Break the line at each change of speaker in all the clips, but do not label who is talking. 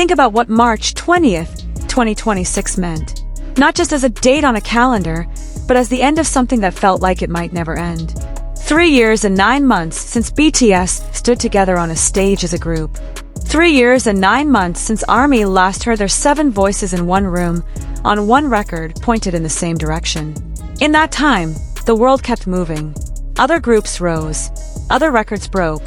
Think about what March 20th, 2026 meant. Not just as a date on a calendar, but as the end of something that felt like it might never end. 3 years and 9 months since BTS stood together on a stage as a group. 3 years and 9 months since ARMY last heard their 7 voices in one room, on one record pointed in the same direction. In that time, the world kept moving. Other groups rose. Other records broke.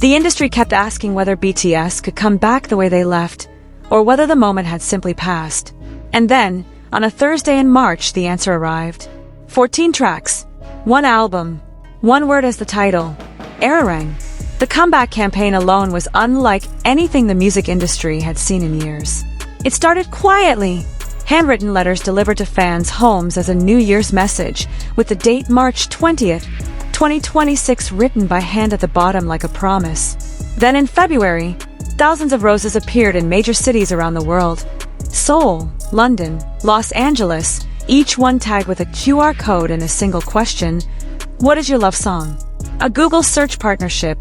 The industry kept asking whether BTS could come back the way they left, or whether the moment had simply passed. And then, on a Thursday in March, the answer arrived. 14 tracks, 1 album, 1 word as the title, Arirang. The comeback campaign alone was unlike anything the music industry had seen in years. It started quietly. Handwritten letters delivered to fans' homes as a New Year's message, with the date March 20th, 2026 written by hand at the bottom like a promise. Then in February, thousands of roses appeared in major cities around the world. Seoul, London, Los Angeles, each one tagged with a QR code and a single question: what is your love song? A Google search partnership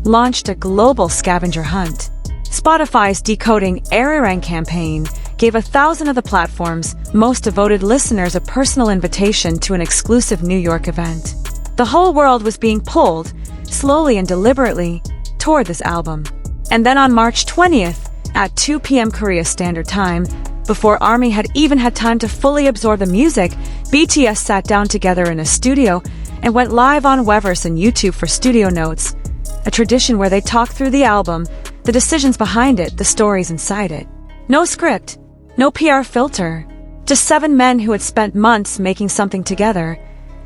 launched a global scavenger hunt. Spotify's Decoding Arirang campaign gave 1,000 of the platform's most devoted listeners a personal invitation to an exclusive New York event. The whole world was being pulled, slowly and deliberately, toward this album. And then on March 20th, at 2 p.m. Korea Standard Time, before ARMY had even had time to fully absorb the music, BTS sat down together in a studio and went live on Weverse and YouTube for studio notes, a tradition where they talk through the album, the decisions behind it, the stories inside it. No script, no PR filter, just 7 men who had spent months making something together,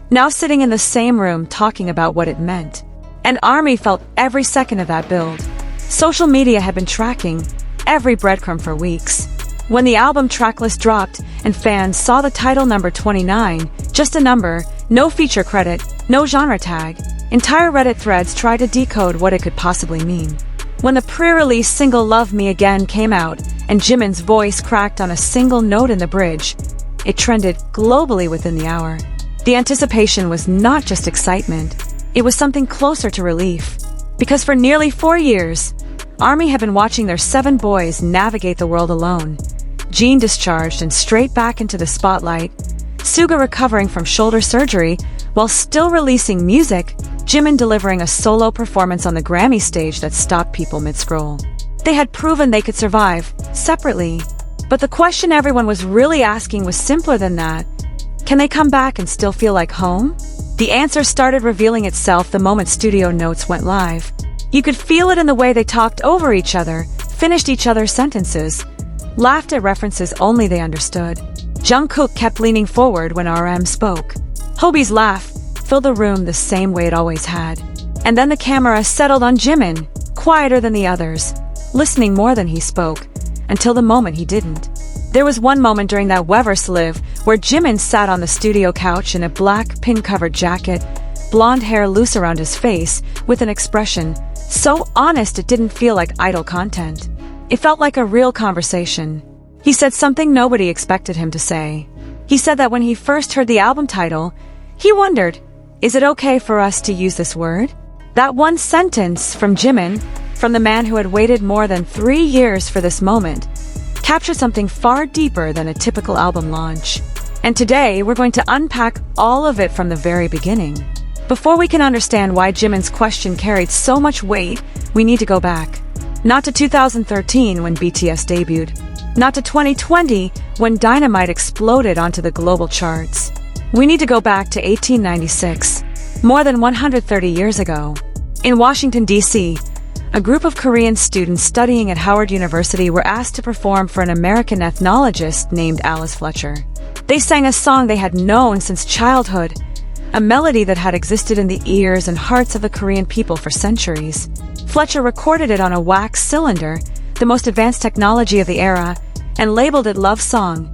now sitting in the same room talking about what it meant. And ARMY felt every second of that build. Social media had been tracking every breadcrumb for weeks. When the album tracklist dropped and fans saw the title number 29, just a number, no feature credit, no genre tag, entire Reddit threads tried to decode what it could possibly mean. When the pre-release single Love Me Again came out and Jimin's voice cracked on a single note in the bridge, it trended globally within the hour. The anticipation was not just excitement, it was something closer to relief. Because for nearly 4 years, ARMY had been watching their 7 boys navigate the world alone. Jin discharged and straight back into the spotlight, Suga recovering from shoulder surgery while still releasing music, Jimin delivering a solo performance on the Grammy stage that stopped people mid-scroll. They had proven they could survive, separately. But the question everyone was really asking was simpler than that. Can they come back and still feel like home? The answer started revealing itself the moment studio notes went live. You could feel it in the way they talked over each other, finished each other's sentences, laughed at references only they understood. Jungkook kept leaning forward when RM spoke. Hobi's laugh filled the room the same way it always had. And then the camera settled on Jimin, quieter than the others, listening more than he spoke, until the moment he didn't. There was one moment during that Weverse live where Jimin sat on the studio couch in a black pin-covered jacket, blonde hair loose around his face, with an expression so honest it didn't feel like idle content. It felt like a real conversation. He said something nobody expected him to say. He said that when he first heard the album title, he wondered, is it okay for us to use this word? That one sentence from Jimin, from the man who had waited more than 3 years for this moment, captured something far deeper than a typical album launch. And today, we're going to unpack all of it from the very beginning. Before we can understand why Jimin's question carried so much weight, we need to go back. Not to 2013 when BTS debuted. Not to 2020 when Dynamite exploded onto the global charts. We need to go back to 1896, more than 130 years ago. In Washington, D.C., a group of Korean students studying at Howard University were asked to perform for an American ethnologist named Alice Fletcher. They sang a song they had known since childhood, a melody that had existed in the ears and hearts of the Korean people for centuries. Fletcher recorded it on a wax cylinder, the most advanced technology of the era, and labeled it Love Song,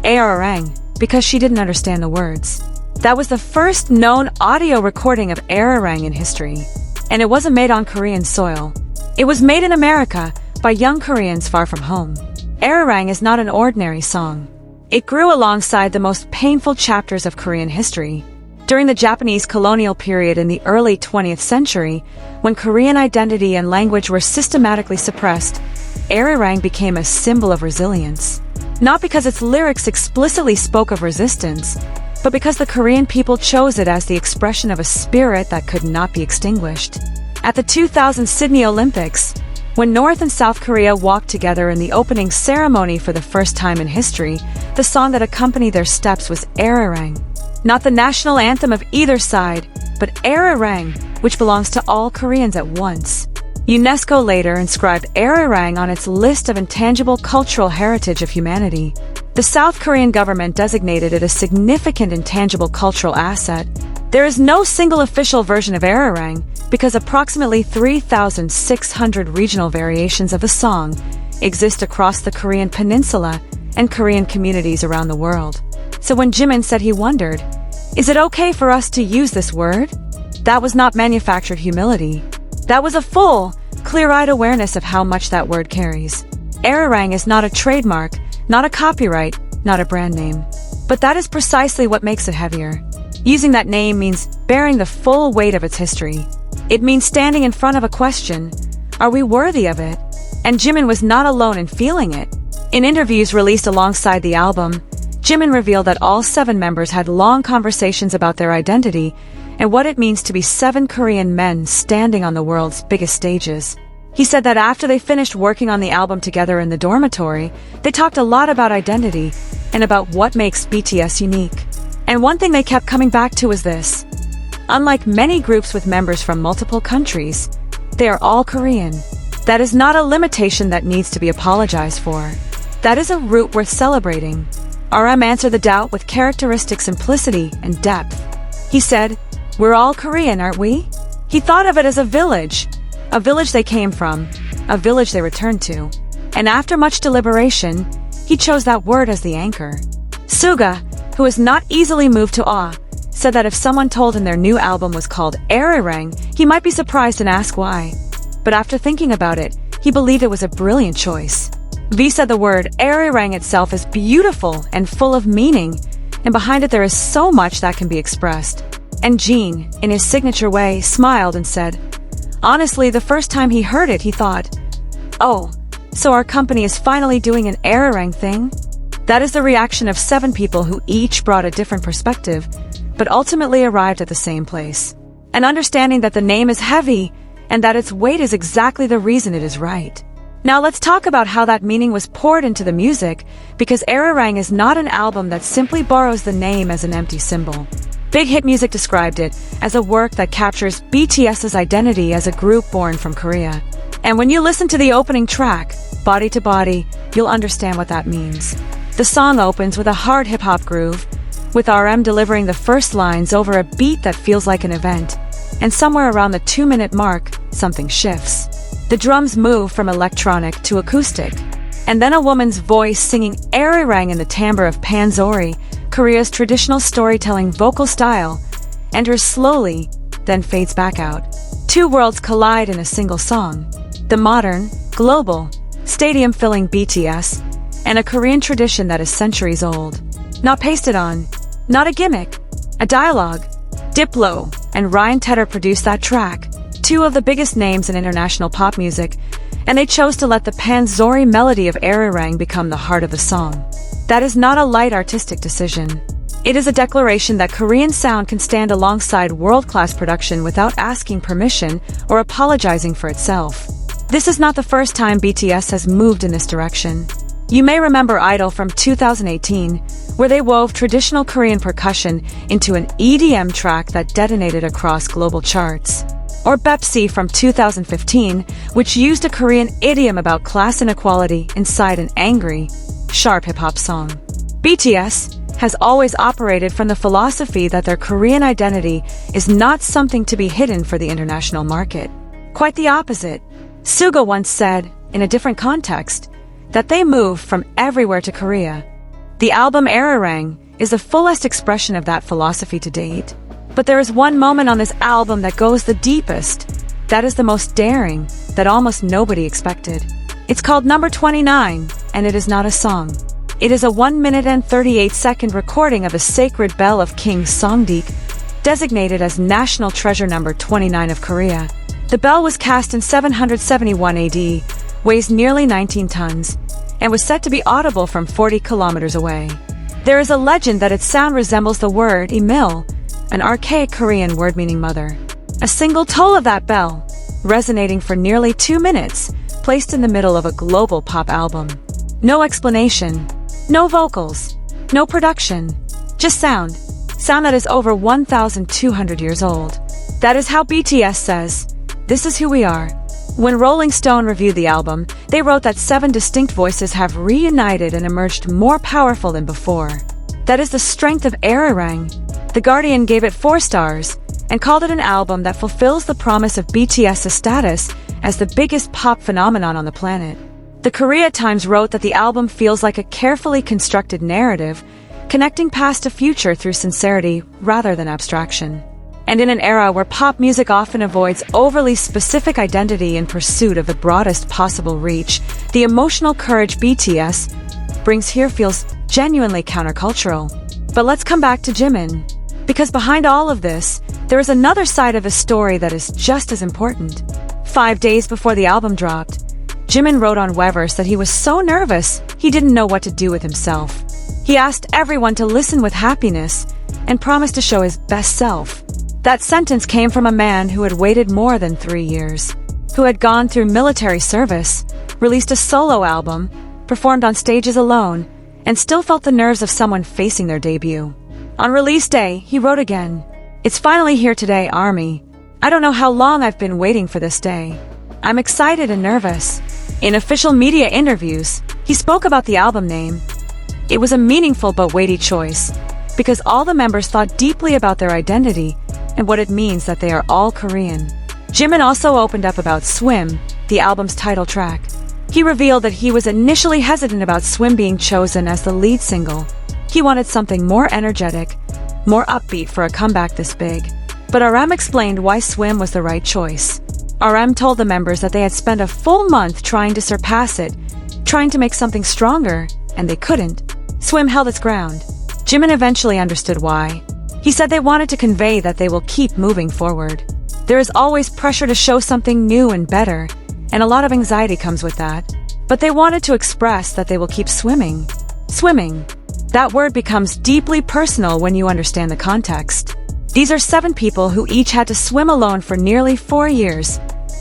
Arirang, because she didn't understand the words. That was the first known audio recording of Arirang in history. And it wasn't made on Korean soil. It was made in America by young Koreans far from home. Arirang is not an ordinary song. It grew alongside the most painful chapters of Korean history. During the Japanese colonial period in the early 20th century, when Korean identity and language were systematically suppressed, Arirang became a symbol of resilience. Not because its lyrics explicitly spoke of resistance, but because the Korean people chose it as the expression of a spirit that could not be extinguished. At the 2000 Sydney Olympics, when North and South Korea walked together in the opening ceremony for the first time in history, the song that accompanied their steps was Arirang. Not the national anthem of either side, but Arirang, which belongs to all Koreans at once. UNESCO later inscribed Arirang on its list of intangible cultural heritage of humanity. The South Korean government designated it a significant intangible cultural asset. There is no single official version of Arirang because approximately 3,600 regional variations of the song exist across the Korean peninsula and Korean communities around the world. So when Jimin said he wondered, "Is it okay for us to use this word?" That was not manufactured humility. That was a full, clear-eyed awareness of how much that word carries. Arirang is not a trademark, not a copyright, not a brand name. But that is precisely what makes it heavier. Using that name means bearing the full weight of its history. It means standing in front of a question, are we worthy of it? And Jimin was not alone in feeling it. In interviews released alongside the album, Jimin revealed that all 7 members had long conversations about their identity and what it means to be 7 Korean men standing on the world's biggest stages. He said that after they finished working on the album together in the dormitory, they talked a lot about identity and about what makes BTS unique. And one thing they kept coming back to was this. Unlike many groups with members from multiple countries, they are all Korean. That is not a limitation that needs to be apologized for. That is a root worth celebrating. RM answered the doubt with characteristic simplicity and depth. He said, "We're all Korean, aren't we?" He thought of it as a village they came from, a village they returned to. And after much deliberation, he chose that word as the anchor. Suga, who is not easily moved to awe, said that if someone told him their new album was called Arirang, he might be surprised and ask why. But after thinking about it, he believed it was a brilliant choice. V said the word Arirang itself is beautiful and full of meaning, and behind it there is so much that can be expressed. And Jin, in his signature way, smiled and said, honestly, the first time he heard it, he thought, oh, so our company is finally doing an Arirang thing? That is the reaction of 7 people who each brought a different perspective, but ultimately arrived at the same place. An understanding that the name is heavy, and that its weight is exactly the reason it is right. Now let's talk about how that meaning was poured into the music, because Arirang is not an album that simply borrows the name as an empty symbol. Big Hit Music described it as a work that captures BTS's identity as a group born from Korea. And when you listen to the opening track, Body to Body, you'll understand what that means. The song opens with a hard hip-hop groove, with RM delivering the first lines over a beat that feels like an event. And somewhere around the 2-minute mark, something shifts. The drums move from electronic to acoustic. And then a woman's voice singing Arirang in the timbre of Panzori, Korea's traditional storytelling vocal style, enters slowly, then fades back out. 2 worlds collide in a single song. The modern, global, stadium-filling BTS, and a Korean tradition that is centuries old. Not pasted on, not a gimmick, a dialogue. Diplo and Ryan Tedder produced that track, 2 of the biggest names in international pop music, and they chose to let the Panzori melody of Arirang become the heart of the song. That is not a light artistic decision. It is a declaration that Korean sound can stand alongside world-class production without asking permission or apologizing for itself. This is not the first time BTS has moved in this direction. You may remember Idol from 2018, where they wove traditional Korean percussion into an EDM track that detonated across global charts. Or Pepsi from 2015, which used a Korean idiom about class inequality inside an angry, sharp hip-hop song. BTS has always operated from the philosophy that their Korean identity is not something to be hidden for the international market. Quite the opposite. Suga once said, in a different context, that they moved from everywhere to Korea. The album Arirang is the fullest expression of that philosophy to date. But there is one moment on this album that goes the deepest, that is the most daring, that almost nobody expected. It's called Number 29, and it is not a song. It is a 1 minute and 38-second recording of a sacred bell of King Songdik, designated as National Treasure Number 29 of Korea. The bell was cast in 771 AD, weighs nearly 19 tons, and was said to be audible from 40 kilometers away. There is a legend that its sound resembles the word Emil, an archaic Korean word meaning mother. A single toll of that bell, resonating for nearly 2 minutes, placed in the middle of a global pop album. No explanation, no vocals, no production, just sound. Sound that is over 1,200 years old. That is how BTS says, "This is who we are." When Rolling Stone reviewed the album, they wrote that 7 distinct voices have reunited and emerged more powerful than before. That is the strength of Arirang. The Guardian gave it 4 stars and called it an album that fulfills the promise of BTS's status as the biggest pop phenomenon on the planet. The Korea Times wrote that the album feels like a carefully constructed narrative, connecting past to future through sincerity rather than abstraction. And in an era where pop music often avoids overly specific identity in pursuit of the broadest possible reach, the emotional courage BTS brings here feels genuinely countercultural. But let's come back to Jimin. Because behind all of this, there is another side of his story that is just as important. 5 days before the album dropped, Jimin wrote on Weverse that he was so nervous he didn't know what to do with himself. He asked everyone to listen with happiness and promised to show his best self. That sentence came from a man who had waited more than 3 years, who had gone through military service, released a solo album, performed on stages alone, and still felt the nerves of someone facing their debut. On release day, he wrote again, "It's finally here today, Army. I don't know how long I've been waiting for this day. I'm excited and nervous." In official media interviews, he spoke about the album name. It was a meaningful but weighty choice, because all the members thought deeply about their identity and what it means that they are all Korean. Jimin also opened up about Swim, the album's title track. He revealed that he was initially hesitant about Swim being chosen as the lead single. He wanted something more energetic, more upbeat for a comeback this big. But RM explained why Swim was the right choice. RM told the members that they had spent a full month trying to surpass it, trying to make something stronger, and they couldn't. Swim held its ground. Jimin eventually understood why. He said they wanted to convey that they will keep moving forward. There is always pressure to show something new and better, and a lot of anxiety comes with that. But they wanted to express that they will keep swimming. Swimming. That word becomes deeply personal when you understand the context. These are 7 people who each had to swim alone for nearly 4 years,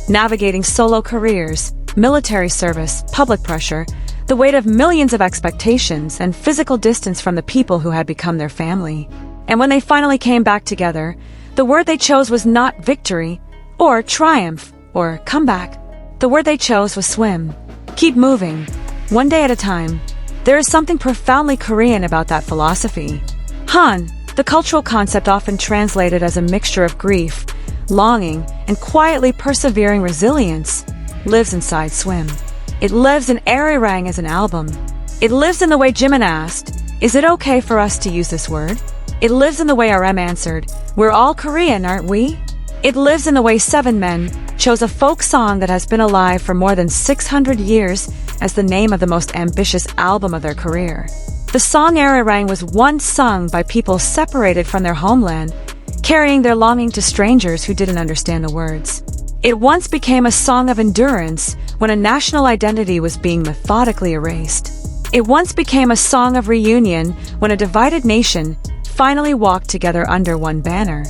navigating solo careers, military service, public pressure, the weight of millions of expectations, and physical distance from the people who had become their family. And when they finally came back together, the word they chose was not victory, or triumph, or comeback. The word they chose was swim. Keep moving, one day at a time. There is something profoundly Korean about that philosophy. Han, the cultural concept often translated as a mixture of grief, longing, and quietly persevering resilience, lives inside Swim. It lives in Arirang as an album. It lives in the way Jimin asked, "Is it okay for us to use this word?" It lives in the way RM answered, "We're all Korean, aren't we?" It lives in the way 7 men chose a folk song that has been alive for more than 600 years as the name of the most ambitious album of their career. The song Arirang was once sung by people separated from their homeland, carrying their longing to strangers who didn't understand the words. It once became a song of endurance when a national identity was being methodically erased. It once became a song of reunion when a divided nation finally walked together under one banner.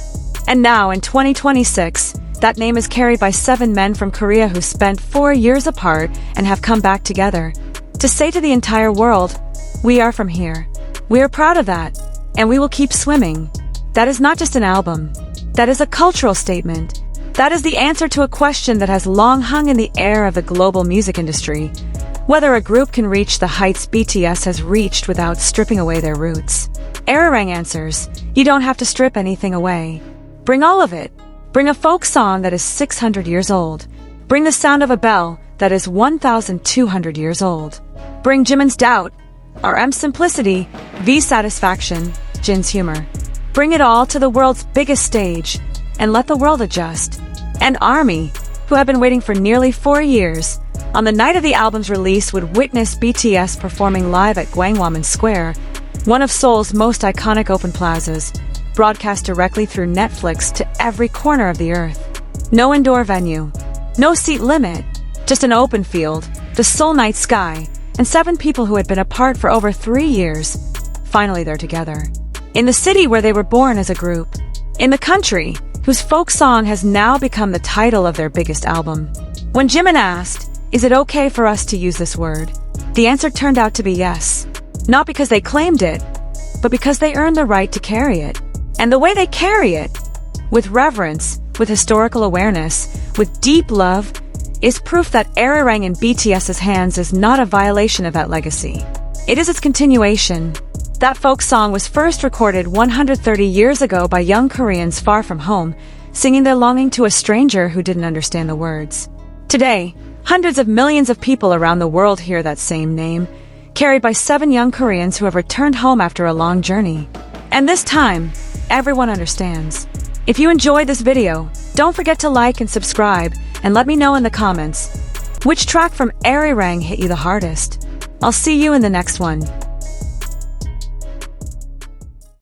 And now, in 2026, that name is carried by 7 men from Korea who spent 4 years apart and have come back together to say to the entire world, "We are from here. We are proud of that, and we will keep swimming." That is not just an album. That is a cultural statement. That is the answer to a question that has long hung in the air of the global music industry: whether a group can reach the heights BTS has reached without stripping away their roots. Arirang answers, "You don't have to strip anything away. Bring all of it. Bring a folk song that is 600 years old. Bring the sound of a bell that is 1,200 years old. Bring Jimin's doubt, RM's simplicity, V's satisfaction, Jin's humor. Bring it all to the world's biggest stage, and let the world adjust." And ARMY, who have been waiting for nearly 4 years, on the night of the album's release would witness BTS performing live at Gwanghwamun Square, one of Seoul's most iconic open plazas, broadcast directly through Netflix to every corner of the earth. No indoor venue, no seat limit, just an open field, the Seoul Night Sky, and 7 people who had been apart for over 3 years. Finally, they're together. In the city where they were born as a group. In the country, whose folk song has now become the title of their biggest album. When Jimin asked, "Is it okay for us to use this word?" the answer turned out to be yes. Not because they claimed it, but because they earned the right to carry it. And the way they carry it, with reverence, with historical awareness, with deep love, is proof that Arirang in BTS's hands is not a violation of that legacy. It is its continuation. That folk song was first recorded 130 years ago by young Koreans far from home, singing their longing to a stranger who didn't understand the words. Today, hundreds of millions of people around the world hear that same name, carried by 7 young Koreans who have returned home after a long journey. And this time, everyone understands. If you enjoyed this video, don't forget to like and subscribe, and let me know in the comments which track from Arirang hit you the hardest. I'll see you in the next one.